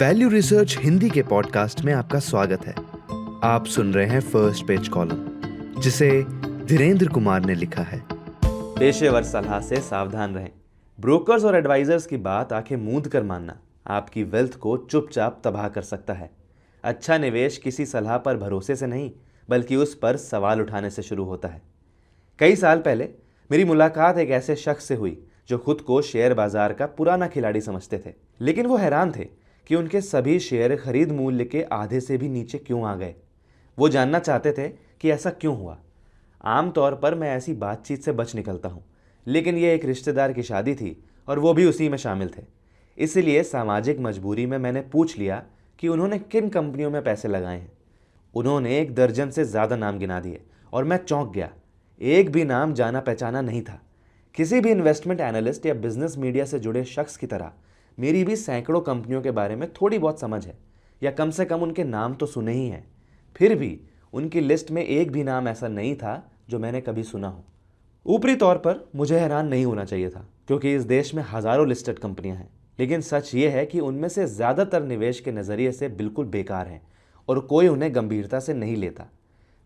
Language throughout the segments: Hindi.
वैल्यू रिसर्च हिंदी के पॉडकास्ट में आपका स्वागत है। आप सुन रहे हैं फर्स्ट पेज कॉलम, जिसे धीरेन्द्र कुमार ने लिखा है। पेशेवर सलाह से सावधान रहें। ब्रोकर्स और एडवाइजर्स की बात आंखें मूंद कर मानना आपकी वेल्थ को चुपचाप तबाह कर सकता है। अच्छा निवेश किसी सलाह पर भरोसे से नहीं, बल्कि उस पर सवाल उठाने से शुरू होता है। कई साल पहले मेरी मुलाकात एक ऐसे शख्स से हुई जो खुद को शेयर बाजार का पुराना खिलाड़ी समझते थे, लेकिन वो हैरान थे कि उनके सभी शेयर खरीद मूल्य के आधे से भी नीचे क्यों आ गए। वो जानना चाहते थे कि ऐसा क्यों हुआ। आमतौर पर मैं ऐसी बातचीत से बच निकलता हूँ, लेकिन ये एक रिश्तेदार की शादी थी और वो भी उसी में शामिल थे। इसलिए सामाजिक मजबूरी में मैंने पूछ लिया कि उन्होंने किन कंपनियों में पैसे लगाए हैं। उन्होंने 1 दर्जन से ज़्यादा नाम गिना दिए और मैं चौंक गया। एक भी नाम जाना पहचाना नहीं था। किसी भी इन्वेस्टमेंट एनालिस्ट या बिजनेस मीडिया से जुड़े शख्स की तरह मेरी भी सैकड़ों कंपनियों के बारे में थोड़ी बहुत समझ है, या कम से कम उनके नाम तो सुने ही हैं। फिर भी उनकी लिस्ट में एक भी नाम ऐसा नहीं था जो मैंने कभी सुना हो। ऊपरी तौर पर मुझे हैरान नहीं होना चाहिए था, क्योंकि इस देश में हजारों लिस्टेड कंपनियां हैं, लेकिन सच ये है कि उनमें से ज़्यादातर निवेश के नज़रिए से बिल्कुल बेकार हैं और कोई उन्हें गंभीरता से नहीं लेता।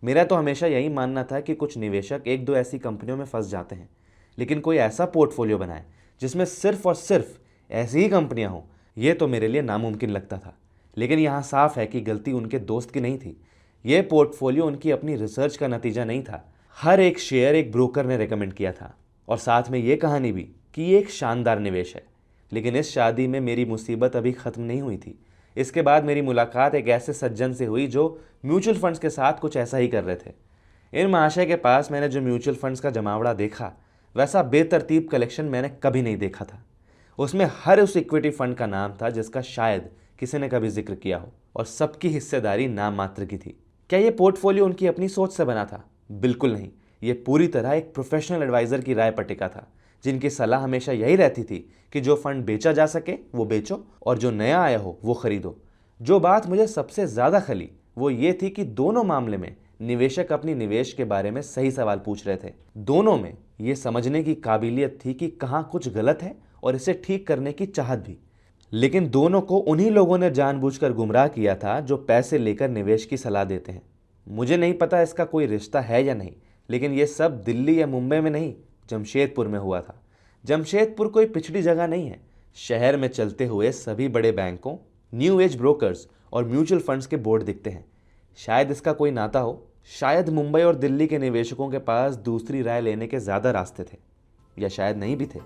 मेरा तो हमेशा यही मानना था कि कुछ निवेशक एक दो ऐसी कंपनियों में फंस जाते हैं, लेकिन कोई ऐसा पोर्टफोलियो बनाए जिसमें सिर्फ और सिर्फ ऐसी ही कंपनियां हों, ये तो मेरे लिए नामुमकिन लगता था। लेकिन यहाँ साफ है कि गलती उनके दोस्त की नहीं थी। ये पोर्टफोलियो उनकी अपनी रिसर्च का नतीजा नहीं था। हर एक शेयर एक ब्रोकर ने रेकमेंड किया था, और साथ में ये कहानी भी कि ये एक शानदार निवेश है। लेकिन इस शादी में मेरी मुसीबत अभी ख़त्म नहीं हुई थी। इसके बाद मेरी मुलाकात एक ऐसे सज्जन से हुई जो म्यूचुअल फंड्स के साथ कुछ ऐसा ही कर रहे थे। इन महाशय के पास मैंने जो म्यूचुअल फंड्स का जमावड़ा देखा, वैसा बेतरतीब कलेक्शन मैंने कभी नहीं देखा था। उसमें हर उस इक्विटी फंड का नाम था जिसका शायद किसी ने कभी जिक्र किया हो, और सबकी हिस्सेदारी नाम मात्र की थी। क्या ये पोर्टफोलियो उनकी अपनी सोच से बना था? बिल्कुल नहीं। ये पूरी तरह एक प्रोफेशनल एडवाइजर की राय पर टिका था, जिनकी सलाह हमेशा यही रहती थी कि जो फंड बेचा जा सके वो बेचो, और जो नया आया हो वो खरीदो। जो बात मुझे सबसे ज़्यादा खली वो ये थी कि दोनों मामले में निवेशक अपनी निवेश के बारे में सही सवाल पूछ रहे थे। दोनों में ये समझने की काबिलियत थी कि कहाँ कुछ गलत है और इसे ठीक करने की चाहत भी। लेकिन दोनों को उन्हीं लोगों ने जानबूझकर गुमराह किया था जो पैसे लेकर निवेश की सलाह देते हैं। मुझे नहीं पता इसका कोई रिश्ता है या नहीं, लेकिन ये सब दिल्ली या मुंबई में नहीं, जमशेदपुर में हुआ था। जमशेदपुर कोई पिछड़ी जगह नहीं है। शहर में चलते हुए सभी बड़े बैंकों, न्यू एज ब्रोकर्स और म्यूचुअल फंड्स के बोर्ड दिखते हैं। शायद इसका कोई नाता हो। शायद मुंबई और दिल्ली के निवेशकों के पास दूसरी राय लेने के ज़्यादा रास्ते थे, या शायद नहीं भी थे।